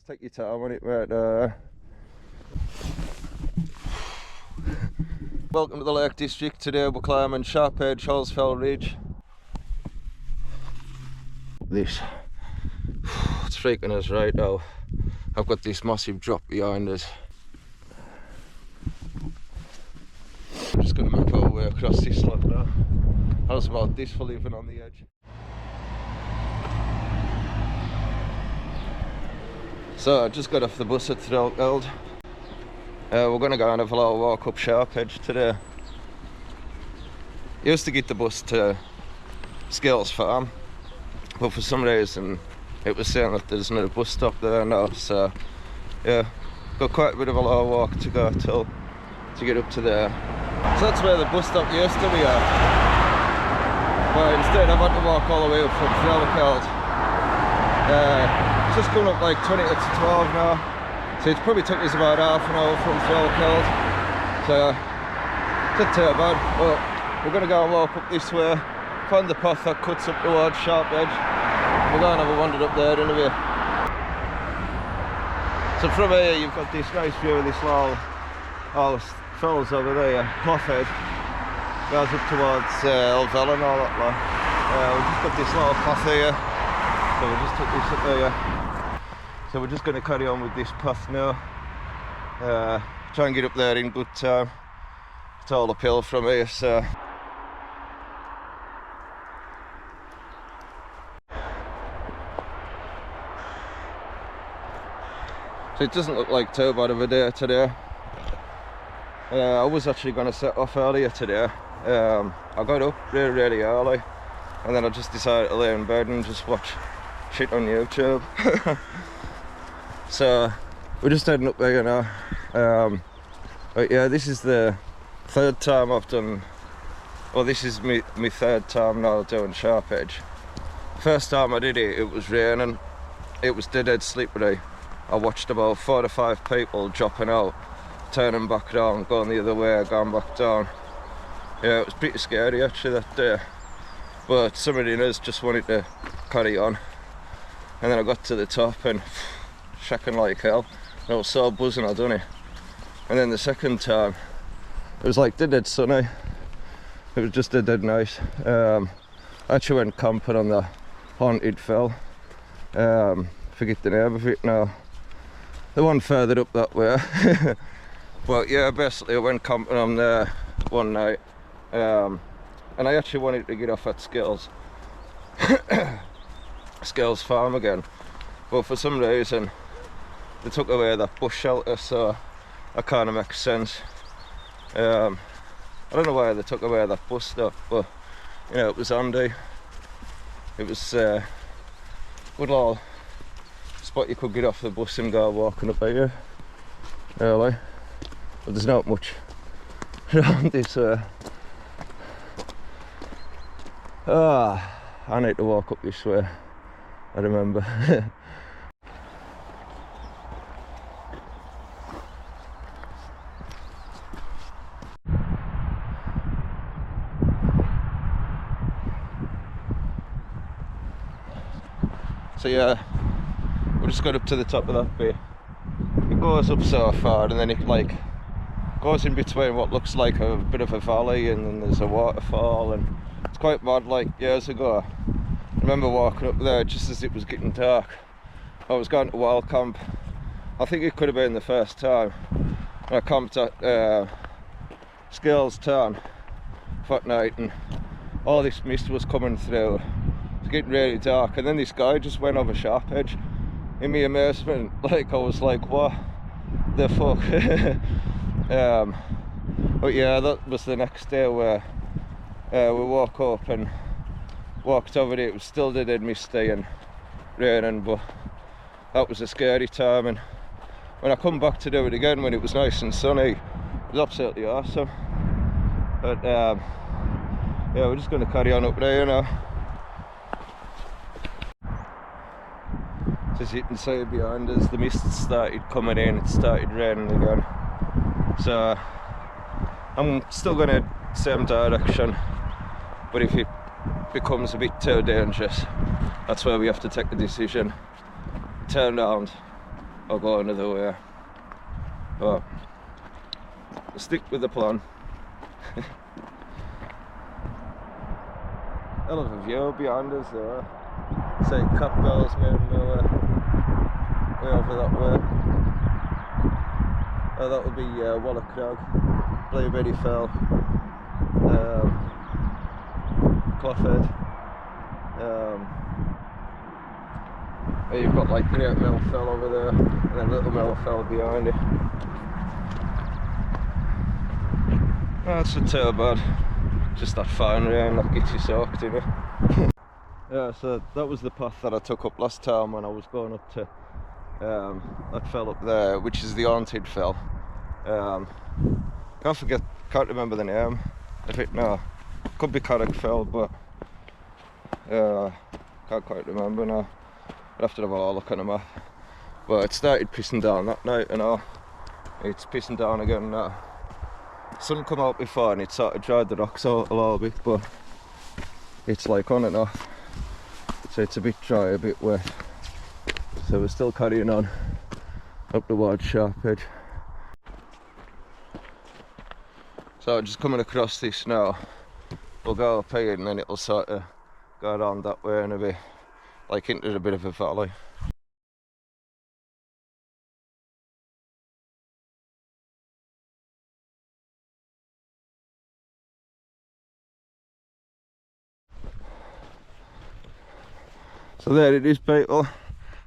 Just take your time on it, mate. Welcome to the Lake District. Today we're climbing Sharp Edge, Horsfell Ridge. This, it's freaking us right now. I've got this massive drop behind us. I'm just going to make our way across this slot now. How's about this for living on the edge? So I just got off the bus at Threlkeld. We're going to go and have a little walk up Sharp Edge today. I used to get the bus to Scales Farm, but for some reason it was saying that there's no bus stop there now, so yeah, got quite a bit of a little walk to go till to get up to there. So that's where the bus stop used to be at, but instead I've had to walk all the way up from Threlkeld. Just coming up like 20 to 12 now, so it's probably took us about half an hour from Blencathra, so it's not too bad. But we're going to go and walk up this way, find the path that cuts up towards Sharp Edge. We're going to have a wander up there in a bit. So from here you've got this nice view of this little fells over there, Clough Edge, goes up towards Elvell and all that lot. We've just got this little path here, so we just took this up there. So we're just going to carry on with this path now. Try and get up there in good time. It's all uphill from here, so. So it doesn't look like too bad of a day today. I was actually going to set off earlier today. I got up really early, and then I just decided to lay in bed and just watch shit on YouTube. So we're just heading up there now. But yeah, this is the third time I've done, well, this is my third time now doing Sharp Edge. First time I did it, it was raining, it was dead slippery. I watched about 4 to 5 people dropping out, turning back down, going the other way, going back down. Yeah, it was pretty scary actually that day, but somebody in us just wanted to carry on. And then I got to the top and shaking like hell. I was so buzzing I done it. And then the second time, it was like dead sunny. It was just a dead nice. I actually went camping on the haunted fell. Forget the name of it now. The one further up that way. But yeah, basically I went camping on there one night. And I actually wanted to get off at Scales Farm again. But for some reason, they took away that bush shelter, so that kind of makes sense. I don't know why they took away that bus stop, but you know, it was handy. It was a good little spot you could get off the bus and go walking up here, really. But there's not much around this way. I need to walk up this way, I remember. So yeah, we just got up to the top of that bit. It goes up so far and then it like goes in between what looks like a bit of a valley, and then there's a waterfall, and it's quite mad. Like years ago, I remember walking up there just as it was getting dark. I was going to wild camp. I think it could have been the first time. I camped at Scales Town that night, and all this mist was coming through. It was getting really dark, and then this guy just went over Sharp Edge. In my amazement, like I was like, what the fuck? But yeah, that was the next day where we woke up and walked over it. It was still dead misty and raining, but that was a scary time. And when I come back to do it again, when it was nice and sunny, it was absolutely awesome. But yeah, we're just going to carry on up there now. As you can see behind us, the mist started coming in, it started raining again. So I'm still going to same direction, but if it becomes a bit too dangerous, that's where we have to take the decision, turn around or go another way. But I'll stick with the plan. Hell of a view behind us there. Say Cap Bell's made their way over that way. Oh, that would be Walla Crag, Blueberry Fell, Cloughead. You've got like Great Mill Fell over there, and then Little Mill Fell behind it. That's not too bad. Just that fine rain that gets you soaked in it. Yeah, so that was the path that I took up last time when I was going up to that fell up there, which is the Haunted Fell. Can't remember the name of it now. Could be Carrick Fell, but can't quite remember now. I'd have to have a look on the map. But it started pissing down that night and all. It's pissing down again now. Sun come out before and it sort of dried the rocks out a little bit, but it's like on and off. So it's a bit dry, a bit wet. So we're still carrying on up towards Sharp Edge. So just coming across this now, we'll go up here and then it'll sort of go around that way and a bit like into a bit of a valley. So there it is, people.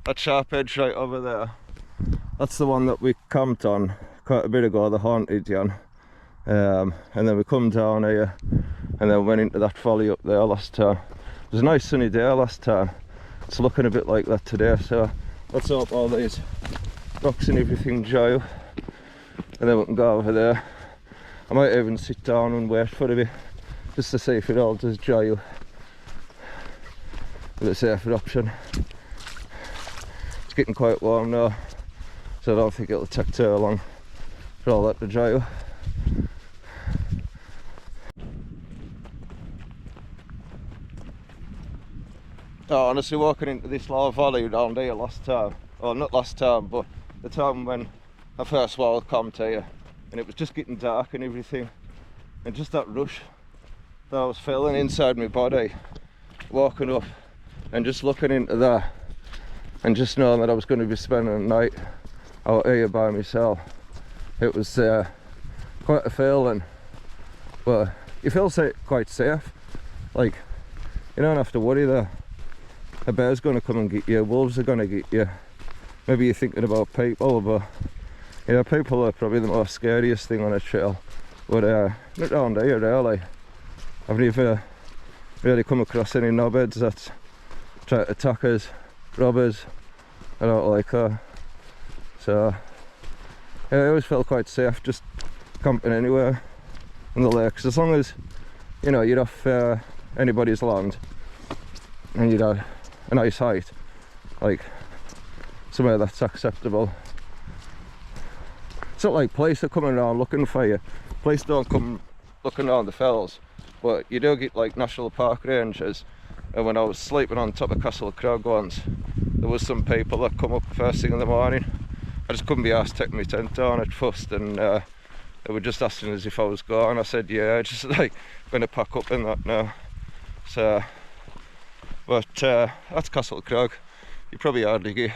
That Sharp Edge right over there. That's the one that we camped on quite a bit ago, the Haunted one. And then we come down here and then went into that valley up there last time. It was a nice sunny day last time. It's looking a bit like that today, so let's hope all these rocks and everything dry up and then we can go over there. I might even sit down and wait for a bit just to see if it all does dry up. With a safer option. It's getting quite warm now, so I don't think it'll take too long for all that to dry up. Oh, honestly, walking into this lower valley down here last time, or not last time, but the time when I first camped here, and it was just getting dark and everything, and just that rush that I was feeling inside my body, walking up and just looking into that, and just knowing that I was going to be spending the night out here by myself. It was quite a feeling, but you feel quite safe. Like, you don't have to worry that a bear's going to come and get you, wolves are going to get you. Maybe you're thinking about people, but yeah, people are probably the most scariest thing on a trail. But not around here really. I've never really come across any knobheads that try to attack us, rob us. I don't like that. So yeah, I always felt quite safe just camping anywhere on the lakes, as long as you know you're off anybody's land and you're at a nice height, like somewhere that's acceptable. It's not like police are coming around looking for you. Police don't come looking around the fells, but you do get like national park rangers. And when I was sleeping on top of Castle Crag once, there was some people that come up first thing in the morning. I just couldn't be asked to take my tent down at first, and they were just asking us if I was gone. I said yeah, just like going to pack up and that now. So, but that's Castle Crag. You probably hardly get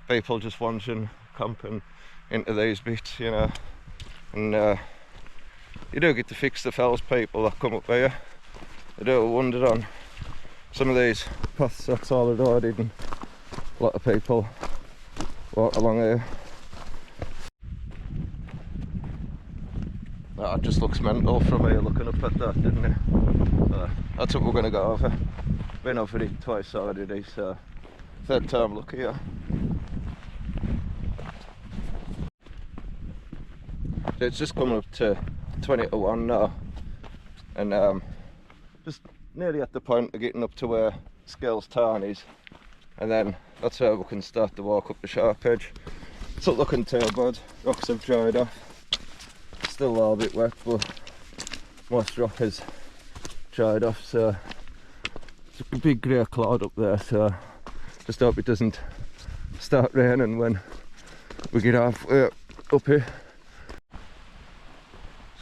people just wandering, camping into these bits, you know. And you do get to fix the fells people that come up here. I do wonder on some of these paths that's all eroded and a lot of people walk along here. That just looks mental from here looking up at that, doesn't it? That's what we're going to go over. Been over it twice already, so third time look here. So it's just coming up to 20 to 1 now, and just nearly at the point of getting up to where Scales Tarn is, and then that's where we can start to walk up the Sharp Edge. It's not looking too bad, rocks have dried off, still a little bit wet, but most rock has dried off, so it's a big grey cloud up there, so just hope it doesn't start raining when we get halfway up here.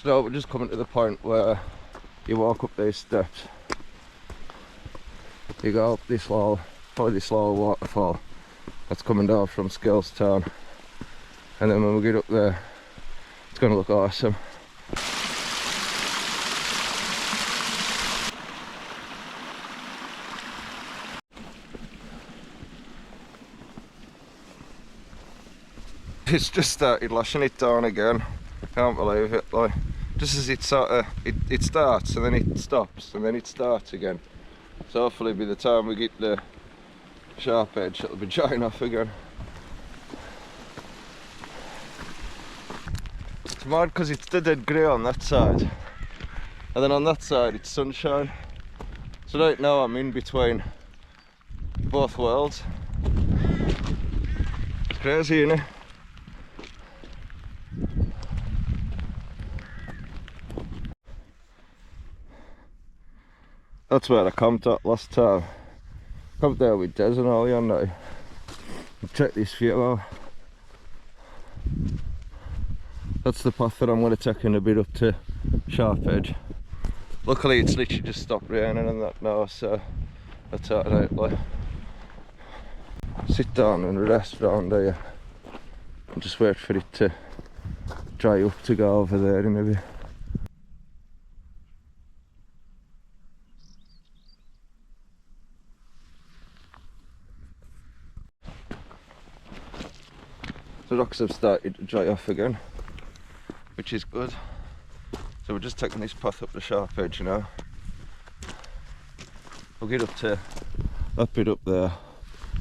So now we're just coming to the point where you walk up these steps. You go up this little, probably this little waterfall that's coming down from Skillstown, and then when we get up there, it's going to look awesome. It's just started lashing it down again. Can't believe it. Like, just as it sort of it starts and then it stops and then it starts again. So hopefully by the time we get the sharp edge, it'll be drying off again. It's mad because it's dead grey on that side, and then on that side it's sunshine. So right now I'm in between both worlds. It's crazy, isn't it? That's where I camped at last time. Camped there with Des and all, and I check this view out. That's the path that I'm going to take in a bit up to Sharp Edge. Luckily it's literally just stopped raining and that now, so I thought I'd like sit down and rest round here and just wait for it to dry up to go over there in a bit. The rocks have started to dry off again, which is good. So we're just taking this path up the Sharp Edge now. We'll get up to that bit up there.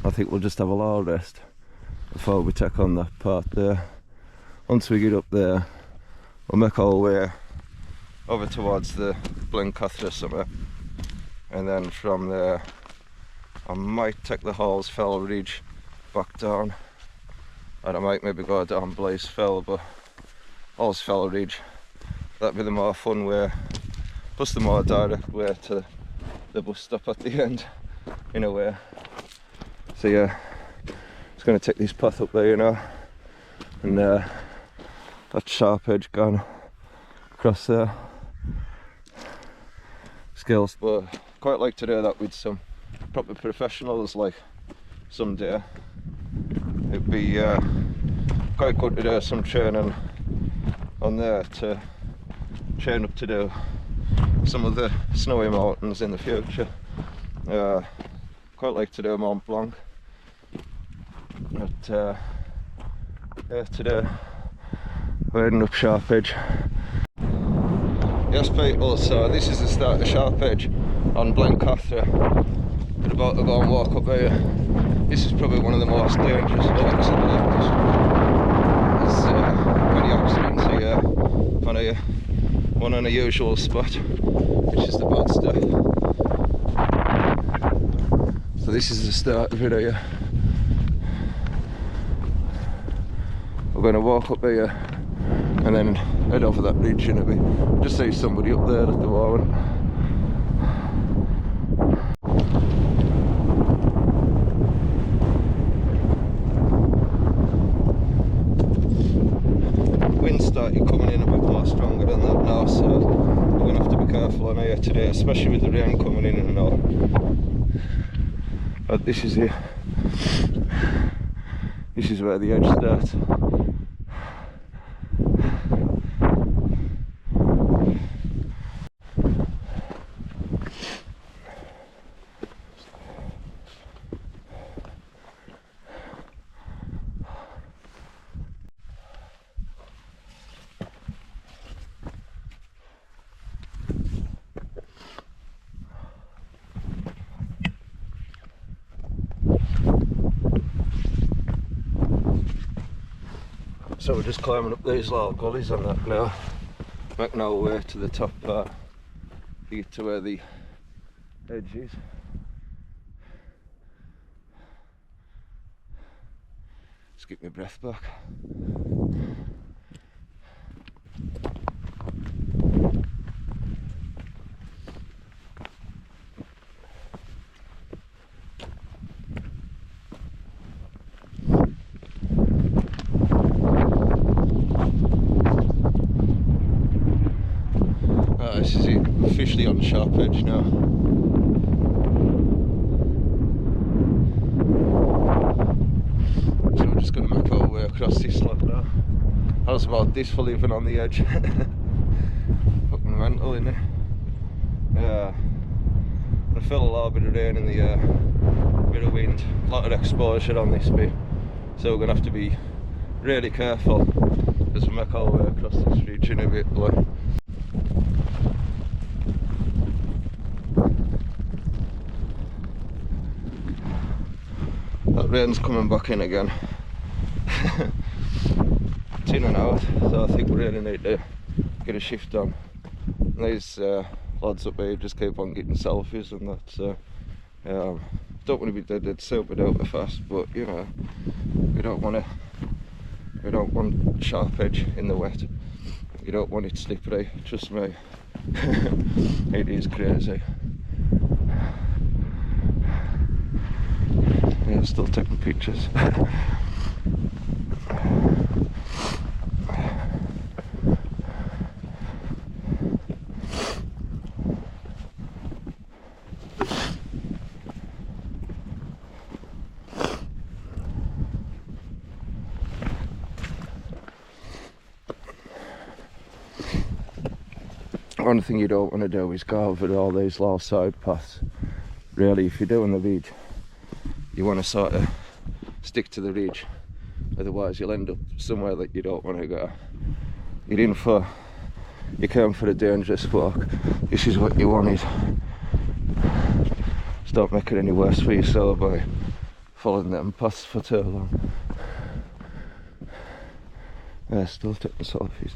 I think we'll just have a little rest before we take on that part there. Once we get up there, we'll make our way over towards the Blencathra summit, and then from there I might take the Halls Fell Ridge back down, and I might maybe go down Blaze Fell, but Halls Fell Ridge, that'd be the more fun way, plus the more direct way to the bus stop at the end, in a way. So yeah, it's going to take this path up there, you know, and that Sharp Edge gone across there. Skills, but quite like to do that with some proper professionals, like someday. It'd be quite good to do some training on there, to train up to do some of the snowy mountains in the future. Quite like to do Mont Blanc, but yeah, today we're heading up Sharp Edge. Yes people, so this is the start of Sharp Edge on Blencathra. We're about to go and walk up here. This is probably one of the most dangerous walks in the There's many accidents here on one unusual spot, which is the bad stuff. So this is the start of it here. We're going to walk up here and then head over that ridge in a bit. Just see somebody up there at the moment. Wind started coming in a bit more stronger than that now, so we're going to have to be careful on here today, especially with the rain coming in and all. But this is here. This is where the edge starts. So we're just climbing up these little gullies on that now, making our way to the top part to get to where the edge is. Just get my breath back. sharp edge now. So we're just going to make our way across this lot now. How's about this for living on the edge? Fucking mental, innit? Yeah. I feel a lot bit of rain in the air, bit of wind, a lot of exposure on this bit. So we're going to have to be really careful as we make our way across this region a bit. Like. That rain's coming back in again. It's in and out, so I think we really need to get a shift on. And these lads up here just keep on getting selfies and that, so don't want to be dead sobered out fast, but you know, we don't want sharp edge in the wet. You don't want it slippery, trust me. It is crazy. Yeah, still taking pictures. One thing you don't want to do is go over all these low side paths. Really, if you're doing the ridge, you want to sort of stick to the ridge, otherwise you'll end up somewhere that you don't want to go. You came for a dangerous walk. This is what you wanted. Just don't make it any worse for yourself by following them paths for too long. Yeah, still taking selfies.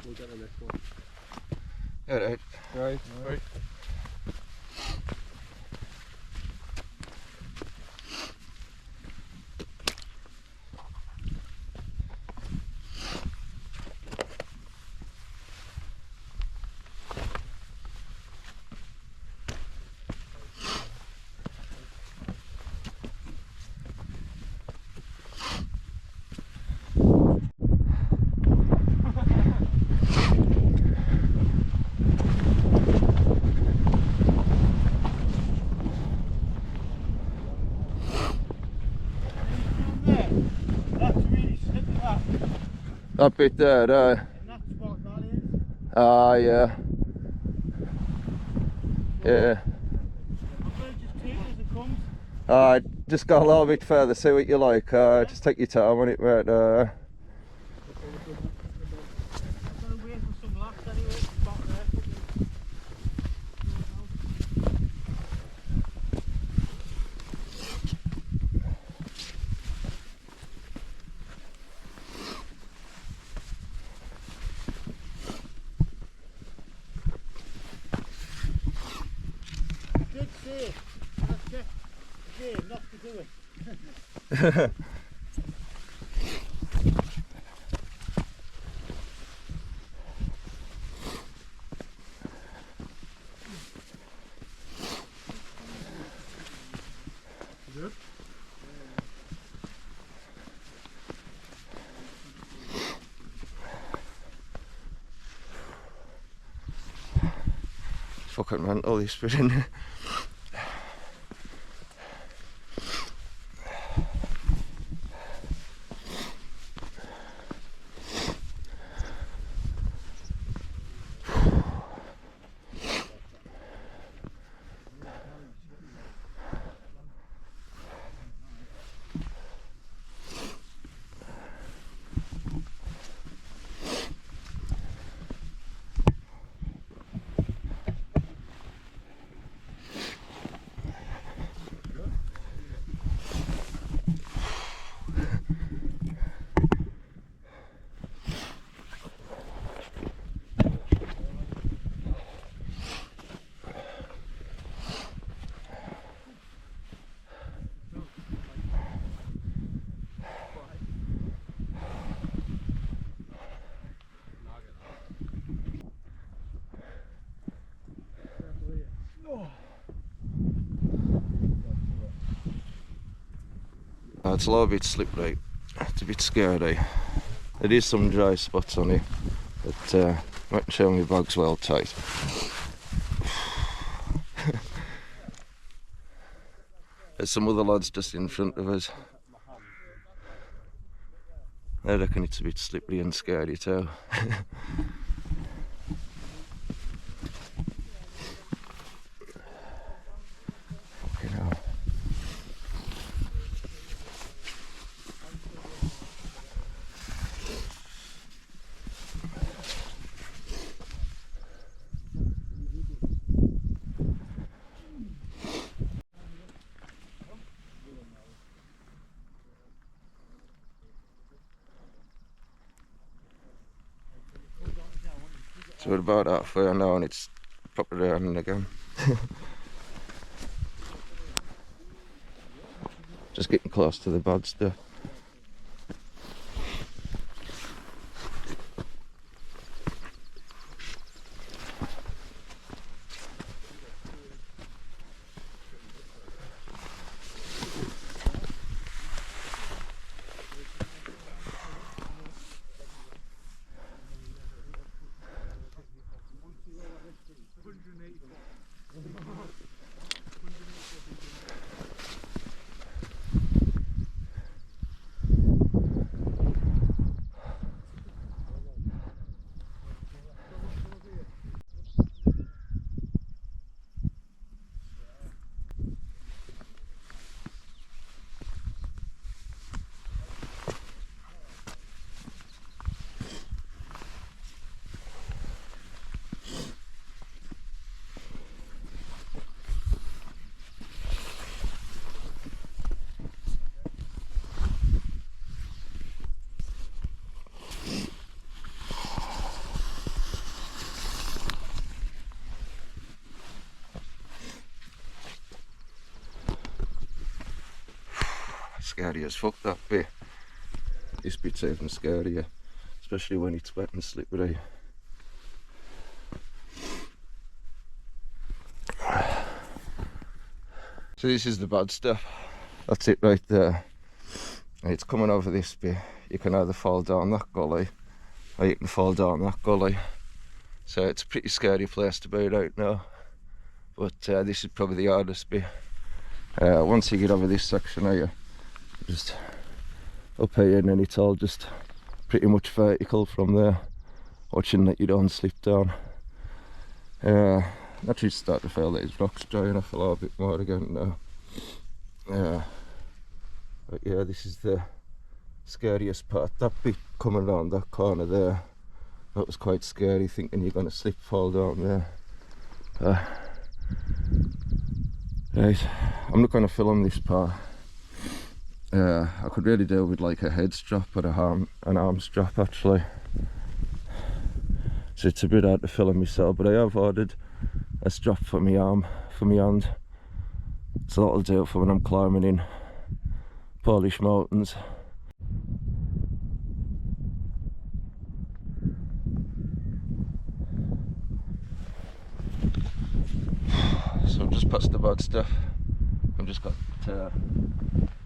We'll get the next one. Alright. Right. That bit there, And that's what that is. ah, yeah. Yeah. I'm going to just take it as it comes. Just go a little bit further, see what you like. Just take your time on it, mate. I've got to wait for some laps anyway. It's back there. game. That's just a game, not to do it. Good. Fucking mental, this bit in here. It's a little bit slippery, it's a bit scary. There is some dry spots on it, but making sure my bag's well tight. There's some other lads just in front of us. I reckon it's a bit slippery and scary too. So we're about halfway now and it's proper raining again. Just getting close to the bad stuff. Scary as fuck, that bit. This bit's even scarier, especially when it's wet and slippery. So this is the bad stuff. That's it right there. And it's coming over this bit. You can either fall down that gully or you can fall down that gully. So it's a pretty scary place to be right now. But this is probably the hardest bit. Once you get over this section here, just up here, and then it's all just pretty much vertical from there, watching that you don't slip down. Actually start to feel these rocks drying off a little bit more again now. But yeah, this is the scariest part. That bit coming around that corner there, that was quite scary, thinking you're going to slip, fall down there. Right, I'm not going to film this part. I could really do with like a head strap or an arm strap actually. So it's a bit hard to film myself, but I have ordered a strap for my arm, for my hand. So that'll do it for when I'm climbing in Polish mountains. So I've just passed the bad stuff. I've just got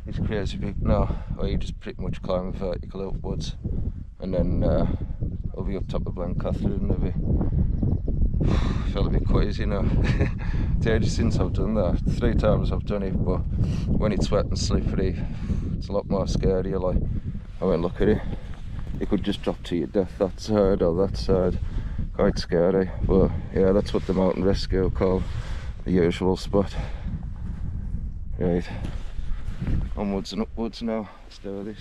this crazy big now where you just pretty much climb vertical upwards, and then I'll be up top of Blencathra and I'll be feel a bit queasy now. It's ages since I've done that. 3 times I've done it, but when it's wet and slippery, it's a lot more scary. Like, I won't look at it. It could just drop to your death that side or that side. Quite scary, but yeah, that's what the mountain rescue call the usual spot. Right, onwards and upwards now. Let's do this.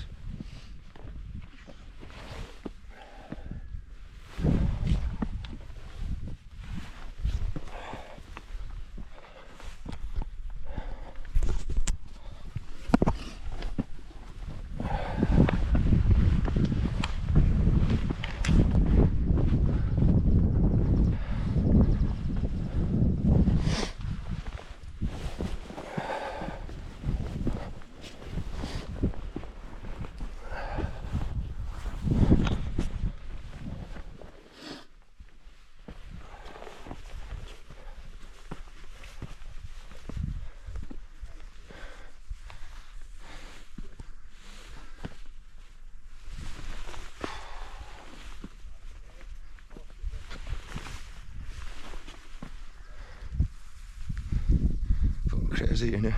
Crazy, you know.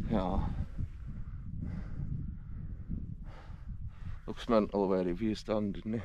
Yeah. Looks mental where if you stand, doesn't it?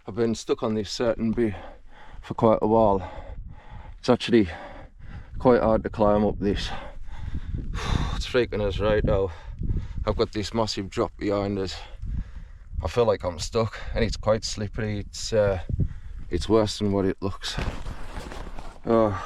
I've been stuck on this certain bit for quite a while. It's actually quite hard to climb up this. It's freaking us right now. I've got this massive drop behind us. I feel like I'm stuck, and it's quite slippery. It's worse than what it looks. Oh,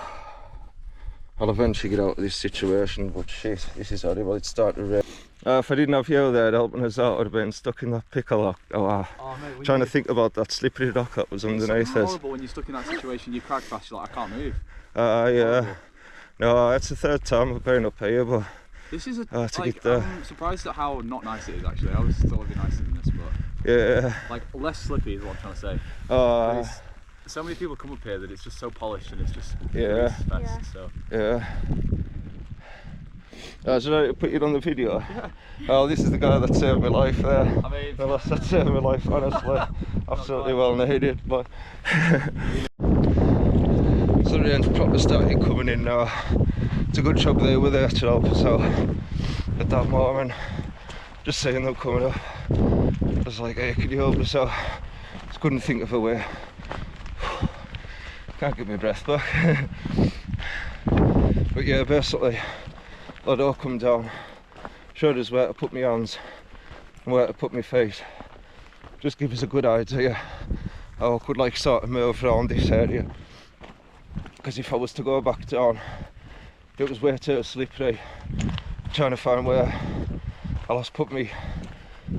I'll eventually get out of this situation, but shit, this is horrible. It's starting to rain. If I didn't have you there helping us out, I'd have been stuck in that pickle. Oh, mate, Trying to think about that slippery rock that was underneath us. It's horrible when you're stuck in that situation, you crack fast, you're like, I can't move. Yeah. Horrible. No, it's the third time I've been up here, but This is get there. I'm surprised at how not nice it is actually. I was thought it'd be nicer than this, but yeah. like less slippy is what I'm trying to say. So many people come up here that it's just so polished and it's just Yeah. fest, Yeah. so. Yeah. Should I put you on the video? Yeah. Oh, this is the guy that saved my life there. I mean, Well, that saved my life, honestly. Absolutely well needed, but so the rain's proper started coming in now. It's a good job they were there to help us out at that moment. Just seeing them coming up, I was like, hey, can you help us out? Just couldn't think of a way. Can't get my breath back. But yeah, basically, I'd all come down, showed us where to put my hands and where to put my feet. Just give us a good idea how I could like sort of move around this area. Because if I was to go back down, it was way too slippery. Trying to find where I'll just put my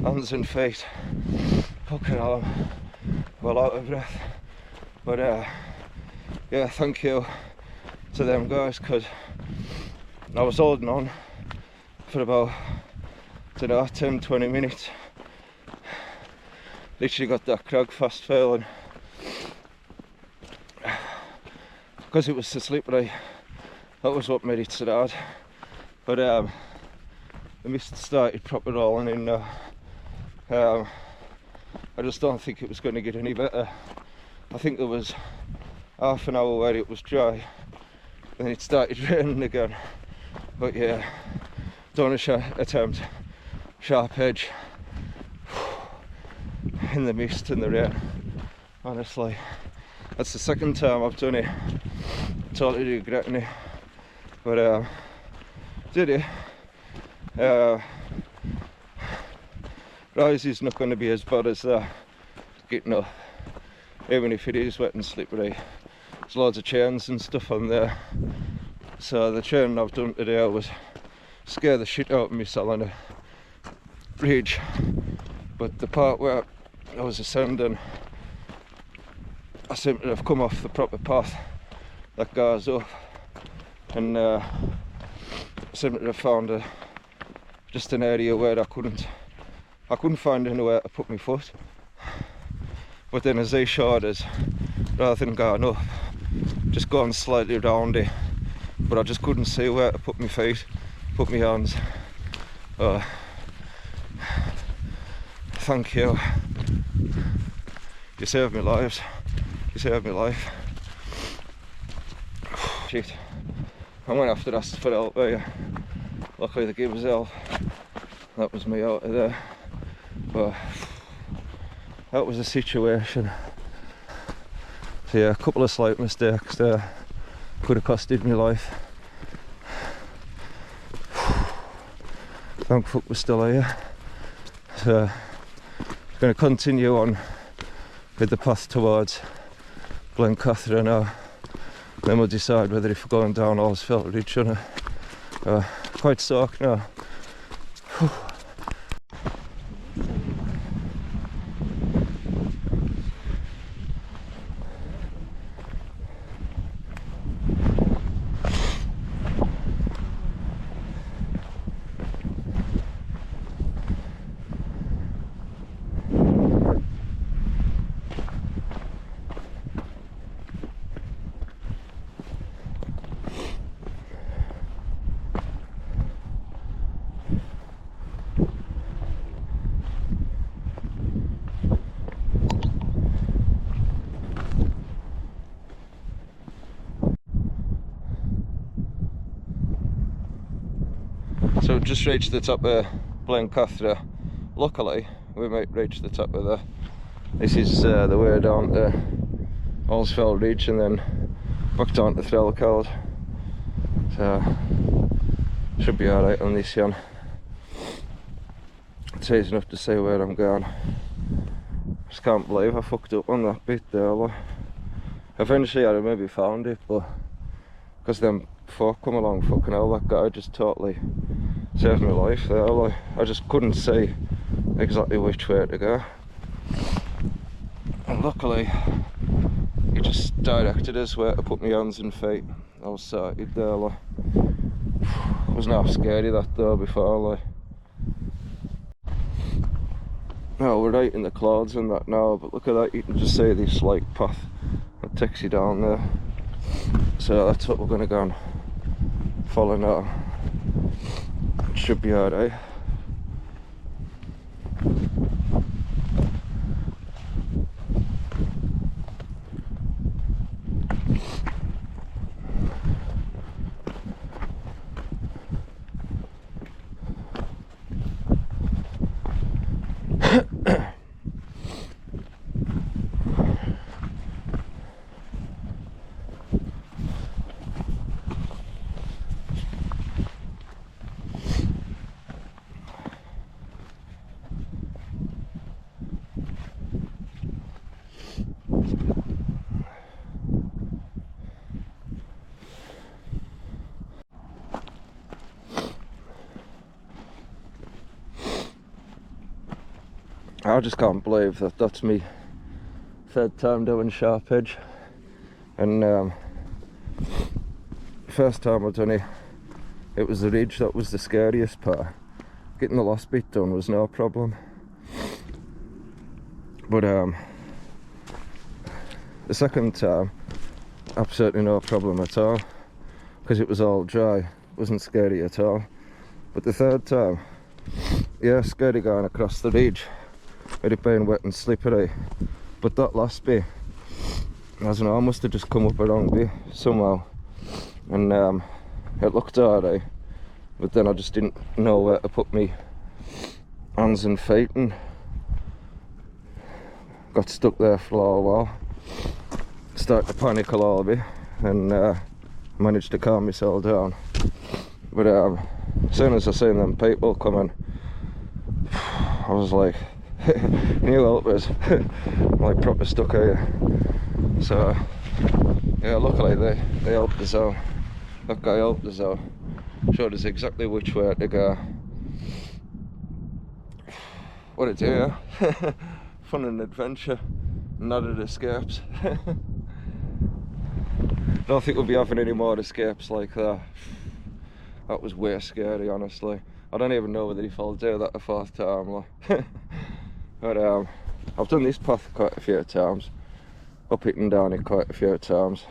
hands and feet. Fucking hell, I'm well out of breath. But yeah, thank you to them guys, because I was holding on for about, I don't know, 10-20 minutes. Literally got that crag fast failing. Because it was so slippery, that was what made it so hard. But the mist started proper rolling in now. I just don't think it was going to get any better. I think there was half an hour where it was dry, then it started raining again. But yeah, don't want to attempt sharp edge in the mist and the rain. Honestly, that's the second time I've done it. Totally regretting it, but did it. Rise is not going to be as bad as getting up, even if it is wet and slippery. There's loads of chains and stuff on there. So the chain I've done today was scare the shit out of me on a ridge, but the part where I was ascending, I seem to have come off the proper path that goes up, and I seem to have found just an area where I couldn't find anywhere to put my foot. But then as they showed us, rather than going up, just going slightly round it, but I just couldn't see where to put my feet, put my hands. Thank you. You saved my lives. You saved my life. Shit. I went after asked for help there. Luckily they gave us help. That was me out of there. But that was the situation. So yeah, a couple of slight mistakes there could have costed me life. Thank fuck we're still here. So I'm going to continue on with the path towards Blencathra now. Then we'll decide whether if we're going down Allsfeld Ridge or not. Quite soaked now. Whew. So we've just reached the top of Blencathra. Luckily, we might reach the top of this is the way down to Allsfeld Ridge and then back down to Threlkeld. So should be alright on this one. It's easy enough to see where I'm going. Just can't believe I fucked up on that bit there. Eventually I maybe found it, but because them fork come along, fucking hell, that guy just totally saved my life there. Like, I just couldn't see exactly which way to go. And luckily, he just directed us where to put my hands and feet. I was sorted there, like. It wasn't half scary that though before, like. No, we're right in the clouds and that now, but look at that, you can just see this like path that takes you down there. So that's what we're gonna go and follow now. It should be alright. I just can't believe that that's me third time doing Sharp Edge, and first time I've done it, it was the ridge that was the scariest part. Getting the last bit done was no problem, but the second time, absolutely no problem at all, because it was all dry, it wasn't scary at all. But the third time, yeah, scary going across the ridge, with it being wet and slippery. But that last bit, I don't know, I must have just come up a wrong bit somehow, and it looked alright, but then I just didn't know where to put me hands and feet, and got stuck there for a little while. Started to panic a little bit, and managed to calm myself down. But as soon as I seen them people coming, I was like, new helpers, like proper stuck here. So yeah, luckily they helped us out. That guy helped us out, showed us exactly which way to go. What a day, yeah? Fun and adventure, not at escapes. Don't think we'll be having any more escapes like that. That was way scary, honestly. I don't even know whether if I'll do that a fourth time. Like. But I've done this path quite a few times, up it and down it quite a few times.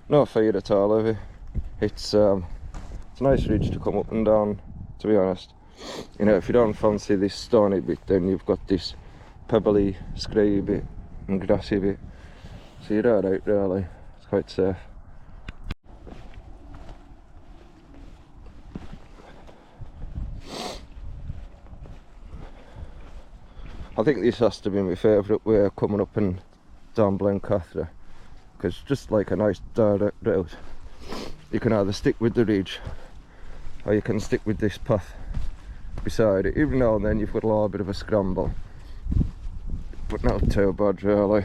No fear at all of it. It's a nice ridge to come up and down, to be honest. You know, if you don't fancy this stony bit, then you've got this pebbly, scree bit and grassy bit. So you're alright really, it's quite safe. I think this has to be my favourite way of coming up and down Blencathra, because it's just like a nice direct route. You can either stick with the ridge, or you can stick with this path beside it. Even now and then you've got a little bit of a scramble, but not too bad really.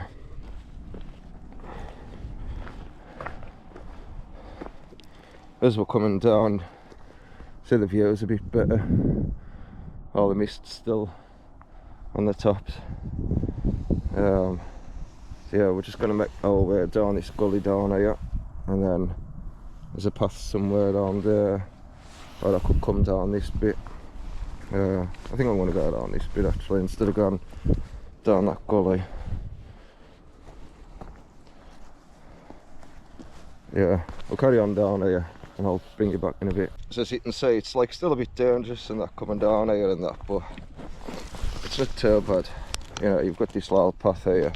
As we're coming down, see the view is a bit better. All the mist still on the tops. So yeah, we're just going to make our way down this gully down here, and then there's a path somewhere down there, or I could come down this bit. I think I'm going to go down this bit actually, instead of going down that gully. Yeah, we'll carry on down here and I'll bring you back in a bit. So as you can see, it's like still a bit dangerous and that coming down here and that, but it's not too bad. You know, you've got this little path here,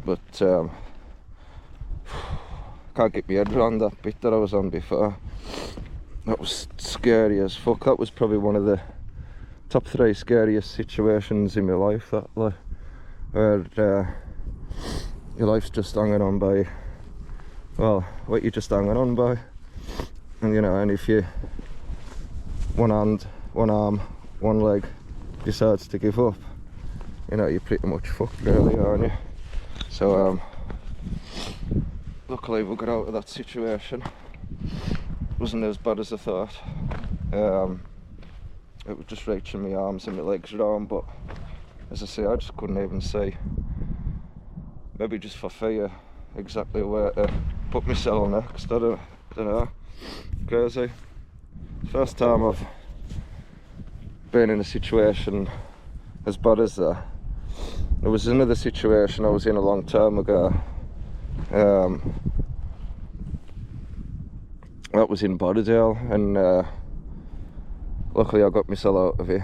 but can't get my head around that bit that I was on before. That was scary as fuck. That was probably one of the top 3 scariest situations in my life, that, like, where your life's just hanging on by, well, what you're just hanging on by. And you know, and if you, one hand, one arm, one leg decides to give up, you know, you're pretty much fucked really, aren't you? So luckily we got out of that situation. wasn't as bad as I thought. It was just reaching my arms and my legs around, but as I say, I just couldn't even see. Maybe just for fear exactly where to put myself next. I don't know. Crazy. First time I've been in a situation as bad as that. There was another situation I was in a long time ago. That was in Borderdale, and luckily I got myself out of it.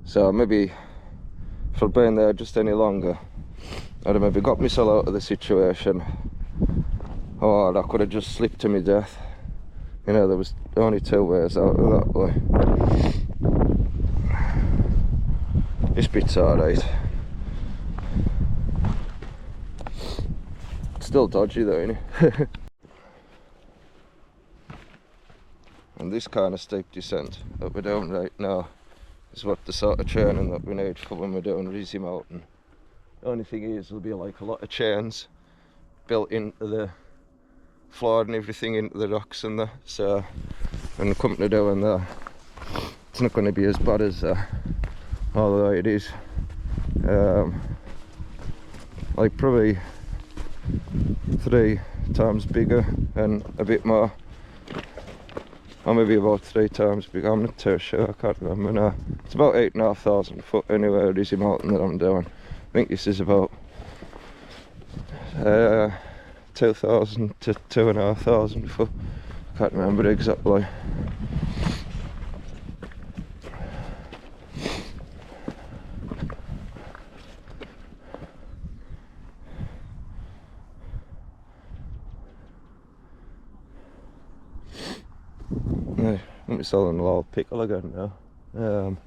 So maybe if I'd been there just any longer, I'd have maybe got myself out of the situation, or I could have just slipped to my death. You know, there was only two ways out of that way. This bit's alright. Still dodgy though, isn't it? And this kind of steep descent that we're doing right now is what the sort of training that we need for when we're doing Rizzy Mountain. The only thing is, there'll be like a lot of chains built into the floor and everything, into the rocks and that. So when we come to doing that, it's not going to be as bad as that, although it is like probably 3 times bigger and a bit more. Or maybe about 3 times bigger, I'm not too sure, I can't remember now. It's about 8,500 foot anyway, Rizzy Mountain that I'm doing. I think this is about 2,000 to 2,500 foot. I can't remember exactly. I'm selling a lot of pickle again now.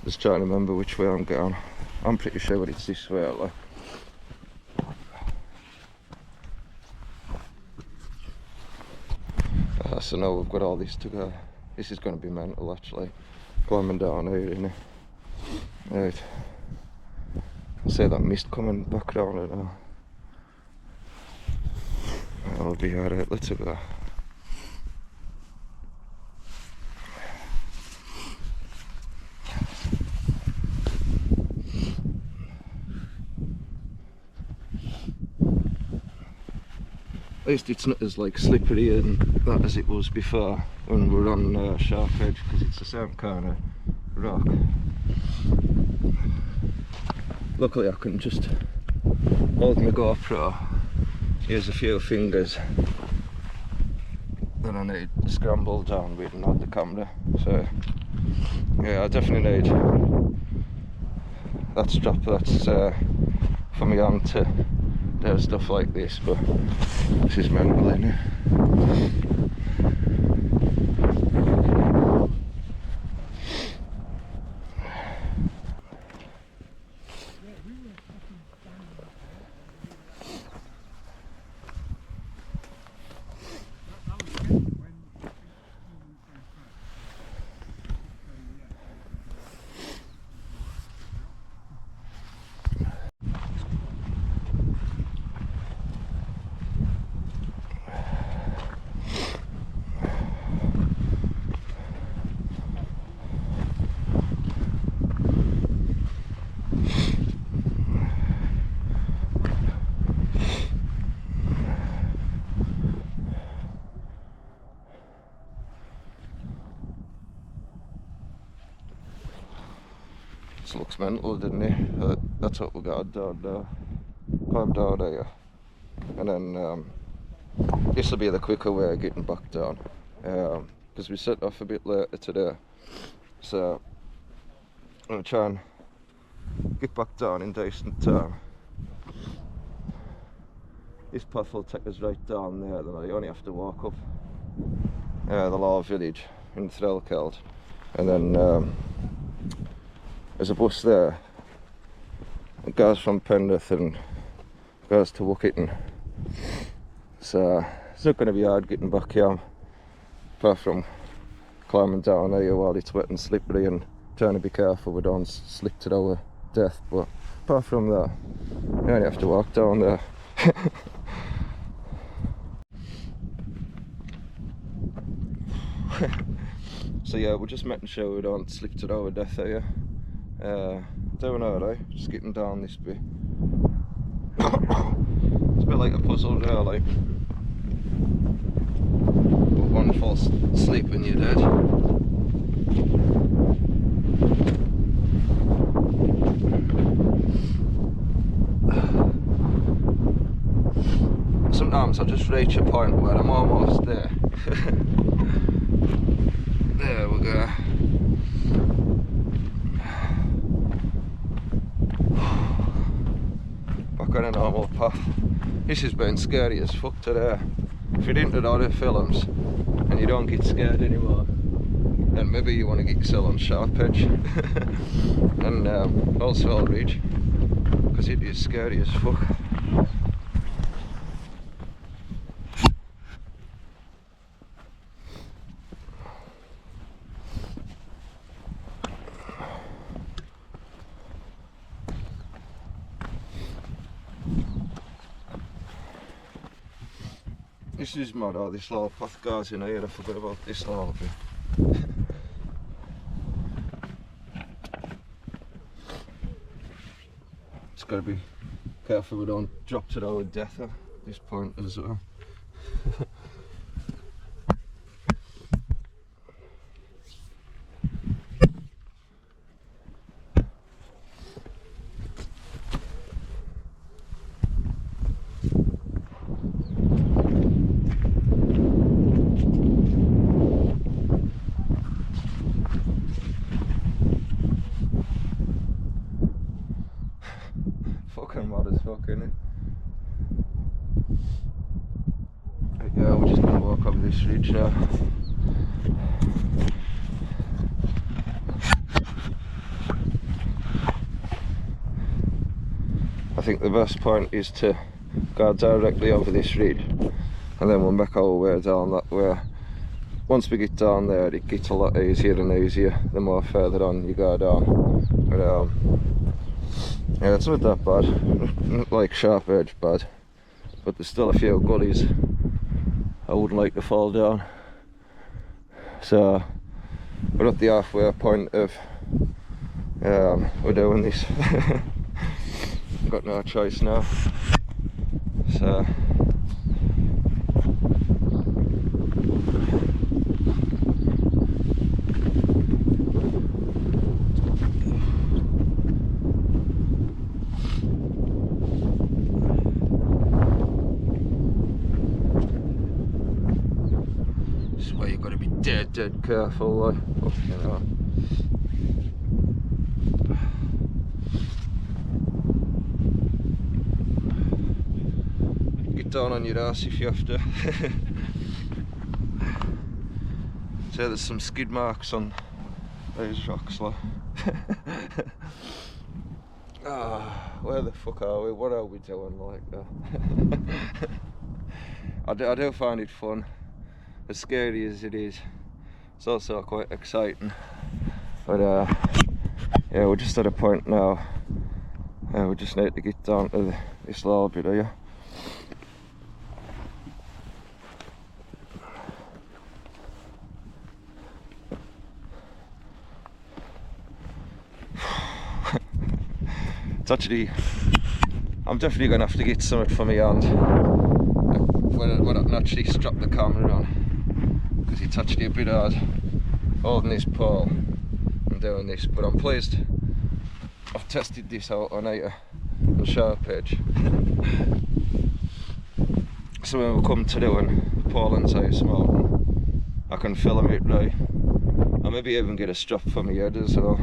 Just trying to remember which way I'm going. I'm pretty sure it's this way, like. So now we've got all this to go. This is going to be mental actually. Climbing down here, isn't it? Right. I see that mist coming back around it now. That'll be alright, let's go. At least it's not as like slippery and that as it was before when we were on Sharp Edge, because it's the same kind of rock. Luckily I can just hold my GoPro, use a few fingers that I need to scramble down with and hold the camera. So yeah, I definitely need that strap that's for me arm to do stuff like this, but this is mental, isn't it? This looks mental, didn't it? That's what we got down there. Climb down here, and then this will be the quicker way of getting back down, because we set off a bit later today, so I'm going to try and get back down in decent time. This path will take us right down there, then I only have to walk up the Law Village in Threlkeld, and then there's a bus there. It goes from Penrith and goes to Wookitten. So it's not going to be hard getting back here, apart from climbing down here while it's wet and slippery and trying to be careful we don't slip to our death. But apart from that, you only have to walk down there. So yeah, we're just making sure we don't slip to our death here. Doing alright, just getting down this bit. It's a bit like a puzzle there, like. But one false sleep and you're dead. Sometimes I just reach a point where I'm almost there. There we go. Back on a normal path. This has been scary as fuck today. If you're into horror films and you don't get scared anymore, then maybe you want to get yourself on Sharp Edge and also Ridge, because it is scary as fuck. This is mad, oh, this little path goes in here. I forgot about this little bit. Just gotta be careful we don't drop to our death at this point as well. Fucking mad as fuck, innit? Yeah, we're just gonna walk up this ridge now. I think the best point is to go directly over this ridge and then we'll make our way down that way. Once we get down there, it gets a lot easier and easier the more further on you go down. But yeah, it's not that bad, not like Sharp Edge bad, but there's still a few gullies I wouldn't like to fall down. So we're at the halfway point of we're doing this. Got no choice now. So dead careful, like, you know. Get down on your ass if you have to. So there's some skid marks on these rocks, like. Where the fuck are we? What are we doing like that? I do find it fun, as scary as it is. It's also quite exciting, but yeah, we're just at a point now. We just need to get down to this little bit here. It's actually, I'm definitely going to have to get something for my hand when I can actually strap the camera on, because it's actually a bit hard holding this pole and doing this, but I'm pleased I've tested this out on here on Sharp Edge. So when we come to doing Poland's Ice Mountain, I can film it right. I'll maybe even get a strap for my head as well.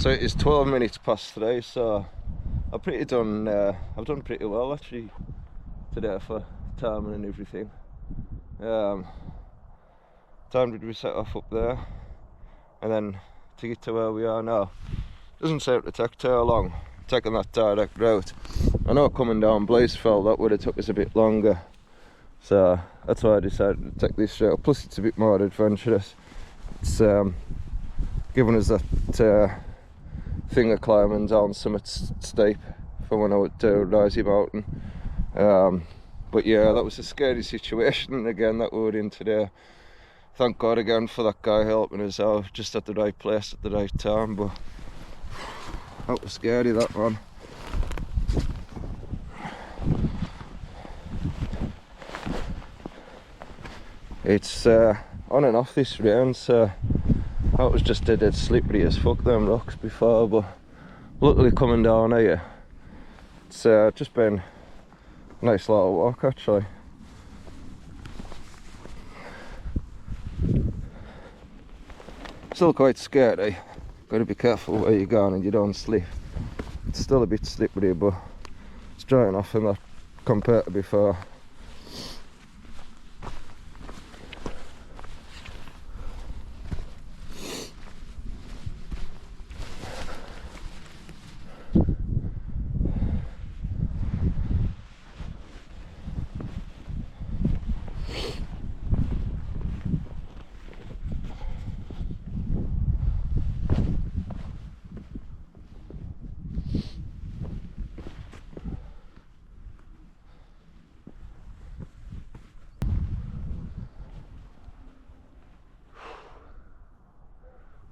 So it is 12 minutes past 3, so I've done pretty well actually today for timing and everything. Time did we set off up there, and then to get to where we are now doesn't seem to take too long, taking that direct route. I know coming down Blencathra that would have took us a bit longer, so that's why I decided to take this route. Plus it's a bit more adventurous. It's given us that thing of climbing down somewhat steep from when I would do Risey Mountain. But yeah, that was a scary situation again that we were in today. Thank God again for that guy helping us out, just at the right place at the right time. But that was scary, that one. It's on and off this rain, so that was just dead slippery as fuck, them rocks before, but luckily coming down here, it's just been a nice little walk actually. Still quite scary, got to be careful where you're going and you don't slip. It's still a bit slippery, but it's drying off in that compared to before.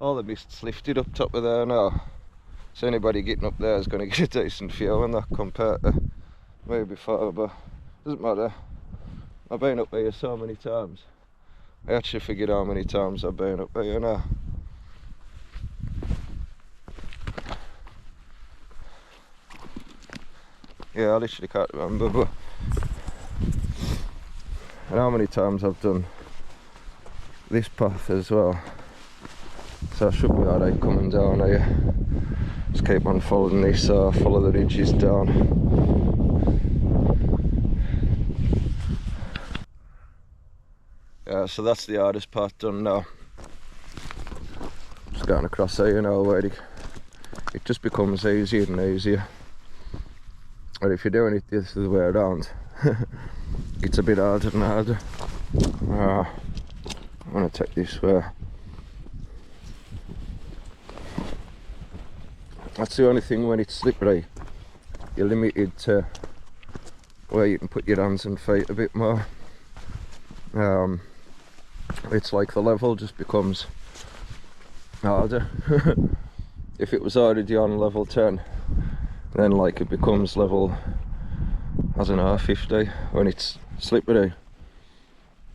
All the mist's lifted up top of there now, so anybody getting up there is going to get a decent view on that compared to maybe before, but doesn't matter. I've been up here so many times. I actually figured how many times I've been up here now. Yeah, I literally can't remember, but and how many times I've done this path as well. So I should be alright coming down here. Just keep on following this, follow the ridges down. Yeah, so that's the hardest part done now. Just going across here now where it just becomes easier and easier. And if you're doing it the other way around, it's a bit harder and harder. I'm going to take this way. That's the only thing when it's slippery, you're limited to where you can put your hands and feet a bit more. It's like the level just becomes harder. If it was already on level 10, then like it becomes level, I don't know, 50 when it's slippery.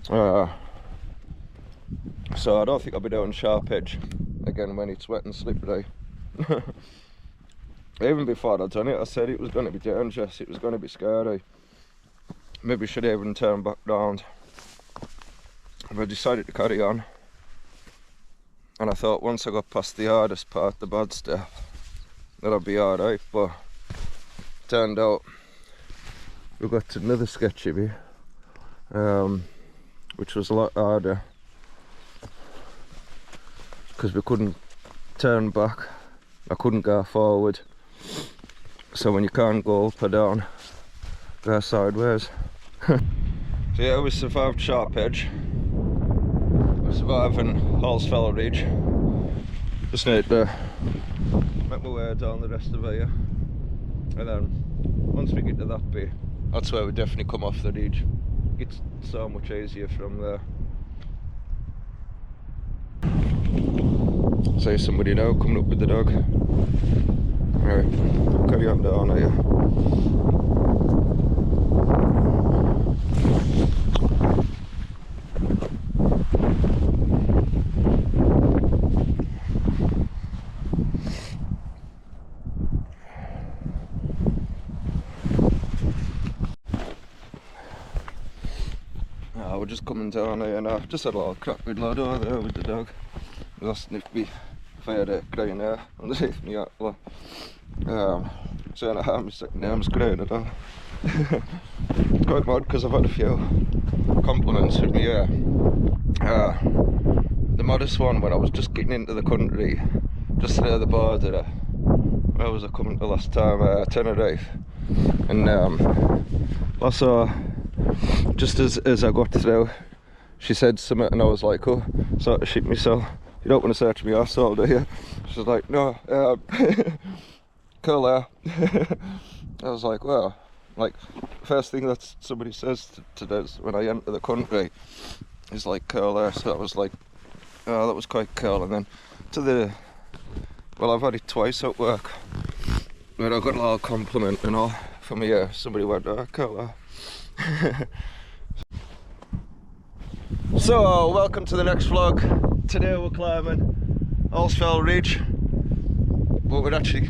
So I don't think I'll be doing sharp edge again when it's wet and slippery. Even before I'd done it, I said it was going to be dangerous, it was going to be scary. Maybe should even turn back round. But I decided to carry on. And I thought once I got past the hardest part, the bad stuff, that I'd be alright. But turned out we got to another sketchy bit, which was a lot harder because we couldn't turn back. I couldn't go forward, so when you can't go up or down, go sideways. So yeah, we survived Sharp Edge, we're surviving Hallsfell Ridge. Just need to make my way down the rest of here, and then once we get to that bit, that's where we definitely come off the ridge. It's so much easier from there. So somebody now coming up with the dog. Alright, carry on down here. We're just coming down here now. Just had a little crap with Lado there with the dog. He was asking if we if I had a green hair underneath me antler. Saying my second name's green at all. It's quite mad because I've had a few compliments with me hair. The maddest one when I was just getting into the country, just near the border, where was I coming to last time? Tenerife. And also, just as I got through, she said something and I was like, oh, sort of shit myself. You don't want to search me arsehole, do you? She was like, no, cool hair. I was like, well, like, first thing that somebody says to us when I enter the country is like curl hair, so I was like, oh, that was quite cool. And then well, I've had it twice at work where I got a little compliment and all from my hair. Somebody went, oh, curl hair. So, welcome to the next vlog. Today we're climbing Allsfell Ridge, but we're actually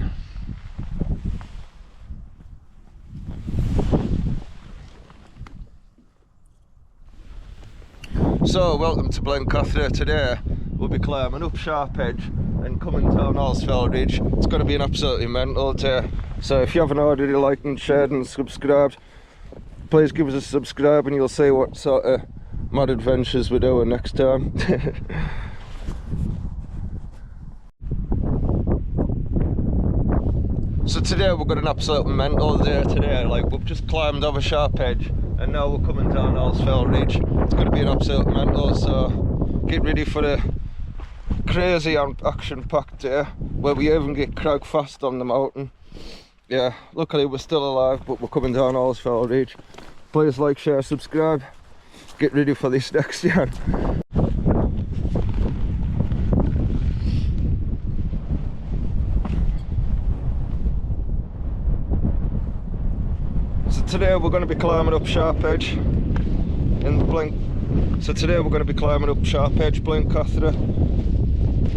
welcome to Blencathra. Today we'll be climbing up Sharp Edge and coming down Allsfell Ridge. It's going to be an absolutely mental day. So if you haven't already liked and shared and subscribed, please give us a subscribe and you'll see what sort of mad adventures we're doing next time. So today we've got an absolute mental day today. Like, we've just climbed over Sharp Edge and now we're coming down Allsfell Ridge. It's going to be an absolute mental, so get ready for a crazy and action-packed day where we even get crag fast on the mountain. Yeah, luckily we're still alive, but we're coming down Allsfell Ridge. Please like, share, subscribe. Get ready for this next year. So today we're going to be climbing up Sharp Edge in the Blencathra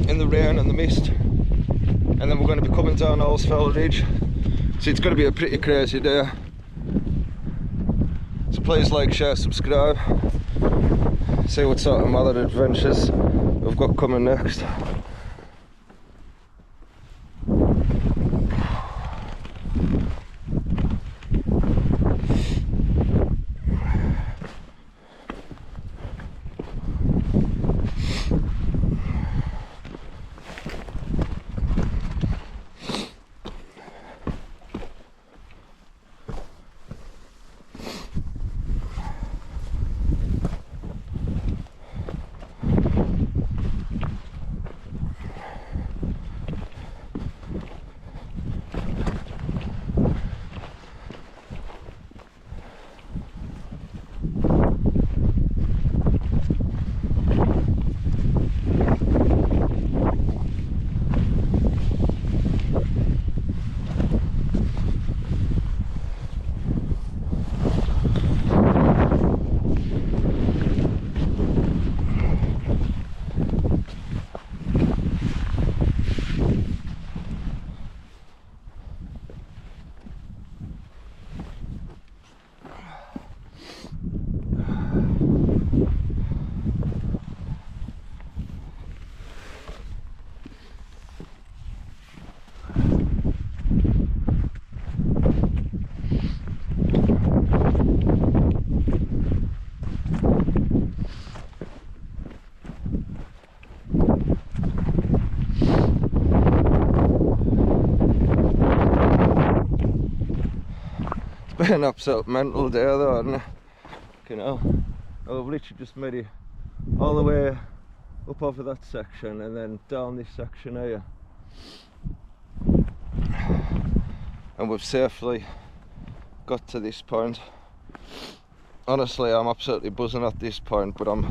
in the rain and the mist, and then we're going to be coming down Allsfell Ridge. So it's going to be a pretty crazy day. So please like, share, subscribe. See what sort of mad adventures we've got coming next. An absolute mental day though, isn't it? You know, I've literally just made it all the way up over that section and then down this section here, and we've safely got to this point. Honestly, I'm absolutely buzzing at this point, but I'm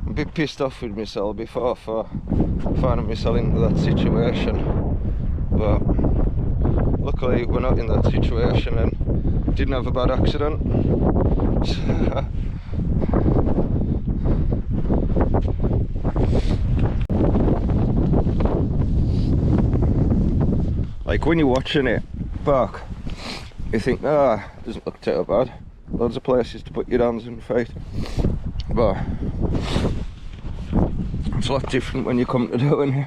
a bit pissed off with myself before for finding myself into that situation. But luckily we're not in that situation and didn't have a bad accident. Like, when you're watching it back, you think, it doesn't look too bad. Loads of places to put your hands and feet. But it's a lot different when you come to doing it.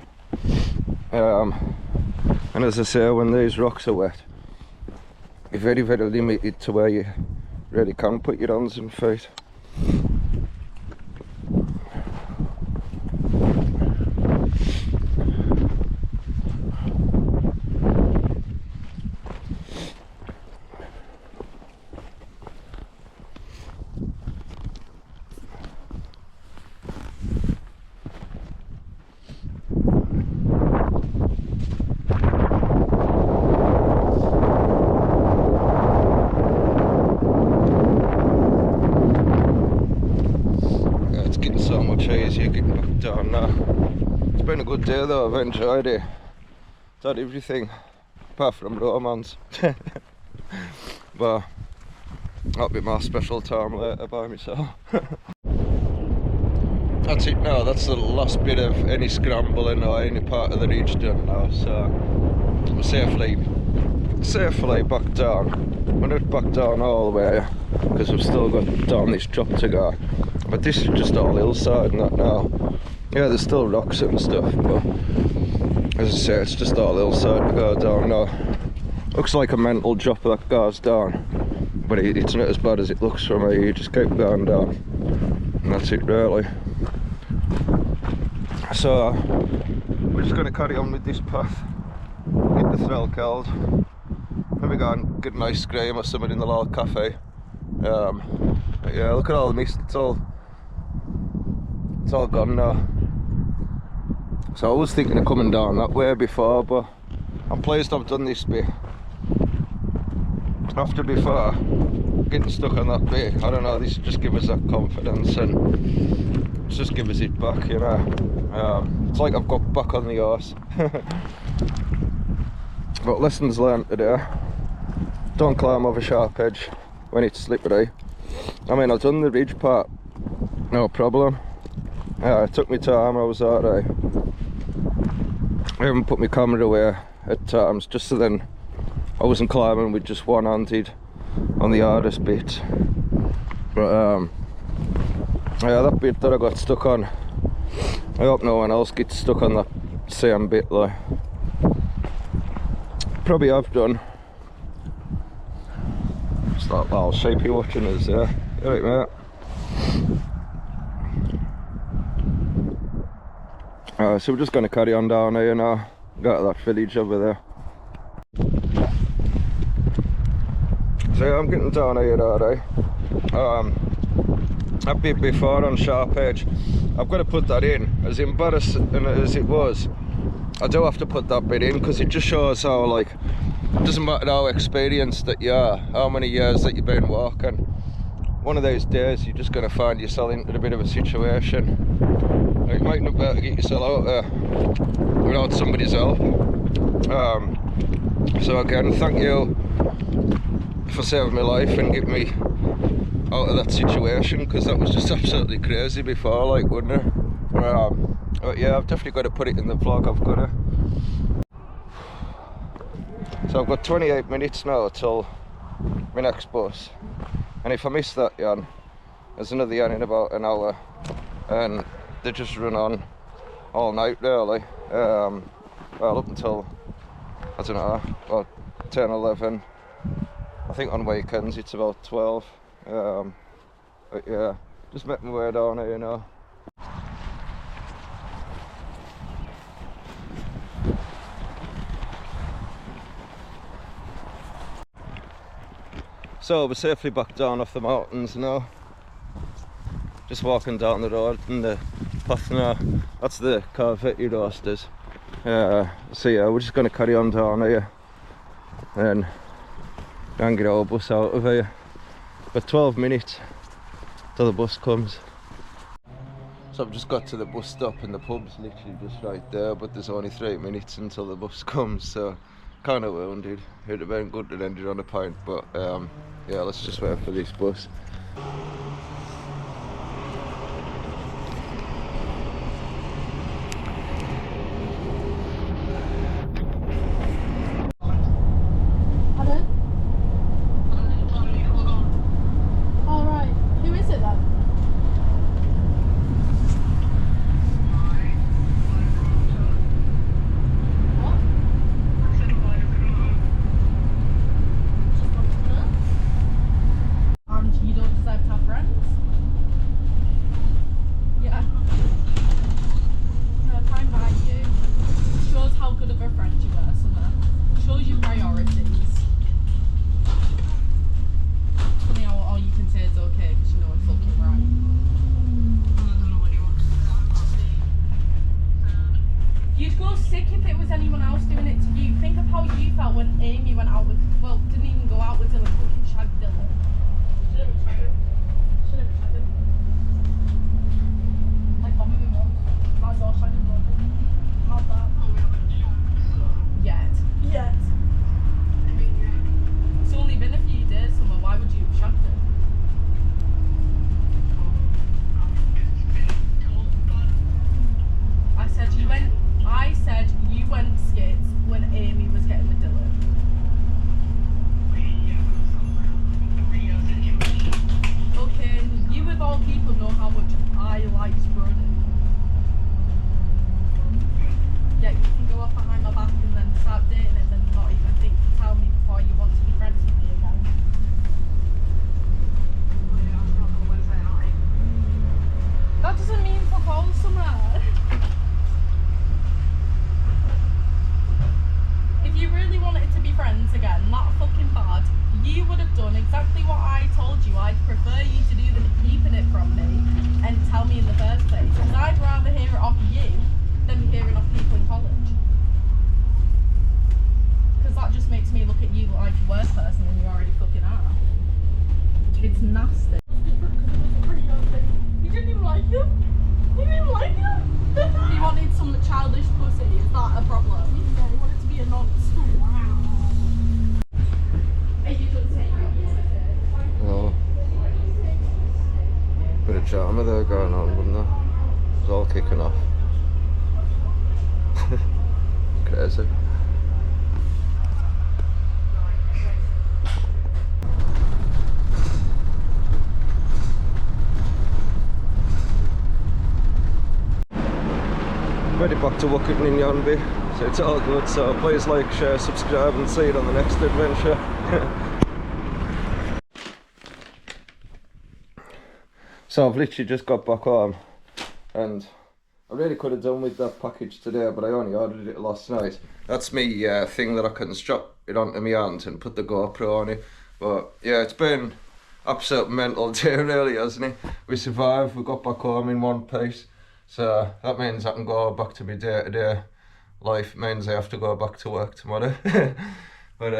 And as I say, when these rocks are wet, you're very, very limited to where you really can put your hands and feet. So much easier getting back down now. It's been a good day though, I've enjoyed it. It's had everything apart from romance. But that'll be my special time later by myself. That's it now, that's the last bit of any scrambling or any part of the ridge done now, so I'm safely back down. We're not back down all the way because we've still got down this drop to go. But this is just all hillside and that now. Yeah, there's still rocks and stuff, but as I say, it's just all hillside to go down now. Looks like a mental drop that goes down, but it's not as bad as it looks from here. You just keep going down, and that's it really. So we're just going to carry on with this path, hit the Blencathra, maybe go and get an ice cream or something in the little cafe. But yeah, look at all the mist, it's all gone now. So I was thinking of coming down that way before, but I'm pleased I've done this bit. After before, getting stuck on that bit, I don't know, this just gives us that confidence and just give us it back, you know. It's like I've got back on the horse. But lessons learned today: don't climb over sharp edge when it's slippery. I mean, I've done the ridge part, no problem. It took me time, I was alright. I even put my camera away at times just so then I wasn't climbing with just one-handed on the hardest bit. But yeah, that bit that I got stuck on, I hope no one else gets stuck on that same bit like. Probably have done. It's that little sheepy watching us there. Alright mate. So we're just going to carry on down here now, go to that village over there. So yeah, I'm getting down here alright. That bit before on sharp edge, I've got to put that in. As embarrassing as it was, I do have to put that bit in because it just shows how, like, it doesn't matter how experienced that you are, how many years that you've been walking. One of those days you're just going to find yourself into a bit of a situation. You might not be able to get yourself out there without somebody's help. So again, thank you for saving my life and getting me out of that situation, because that was just absolutely crazy before, like, wouldn't it? But yeah, I've definitely got to put it in the vlog, I've got to. So I've got 28 minutes now till my next bus, and if I miss that Jan, there's another Jan in about an hour, and they just run on all night really. Well, up until, I don't know, about 10, 11. I think on weekends it's about 12. But yeah, just make my way down here now. So we're safely back down off the mountains now. Just walking down the road and the path now. That's the Carvetti roasters. So yeah, we're just going to carry on down here and get our bus out of here. But 12 minutes till the bus comes. So I've just got to the bus stop and the pub's literally just right there, but there's only 3 minutes until the bus comes, so kind of wounded. It would have been good to end it on a pint, but yeah, let's just wait for this bus. out, didn't even go out with Dylan, fucking shagged Dylan. Shouldn't have shagged him. Shouldn't have shagged him. Like mum and mum. Might as well shag him. Not that. Yet. Yet. I mean, yeah. It's only been a few days, Summer. Why would you have shagged him? I said you went skates when Amy was getting with Dylan. Okay, you of all people know how much I liked Broden. Yeah, you can go off behind my back and then start dating him and not even think to tell me before you want to be friends with me again. That doesn't mean fuck all, Summer. If you really wanted to be friends again, not fucking bad, you would have done exactly what I told you. I'd prefer you to do than keeping it from me and tell me in the first place. Because I'd rather hear it off you than be hearing off people in college. Because that just makes me look at you like a worse person than you already fucking are. It's nasty. He didn't even like you. He didn't even like you. He wanted some childish pussy. Is that a problem? Yeah, he wanted to be a nonce. Oh. Bit of drama there going on, wouldn't there? It's all kicking off. Crazy. Ready back to work at Ninyanbi, so it's all good. So please like, share, subscribe and see you on the next adventure. So I've literally just got back home and I really could have done with that package today, but I only ordered it last night. That's me thing that I can strap it onto my hand and put the GoPro on it. But yeah, it's been absolute mental day really, hasn't it? We survived, we got back home in one piece. So that means I can go back to my day-to-day life. It means I have to go back to work tomorrow. But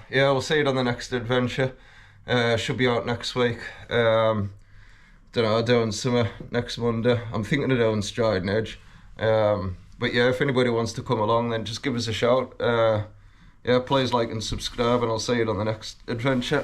yeah, we'll see it on the next adventure. Should be out next week. Don't know, doing summer next Monday. I'm thinking of doing Striding Edge. But yeah, if anybody wants to come along, then just give us a shout. Yeah, please like and subscribe, and I'll see you on the next adventure.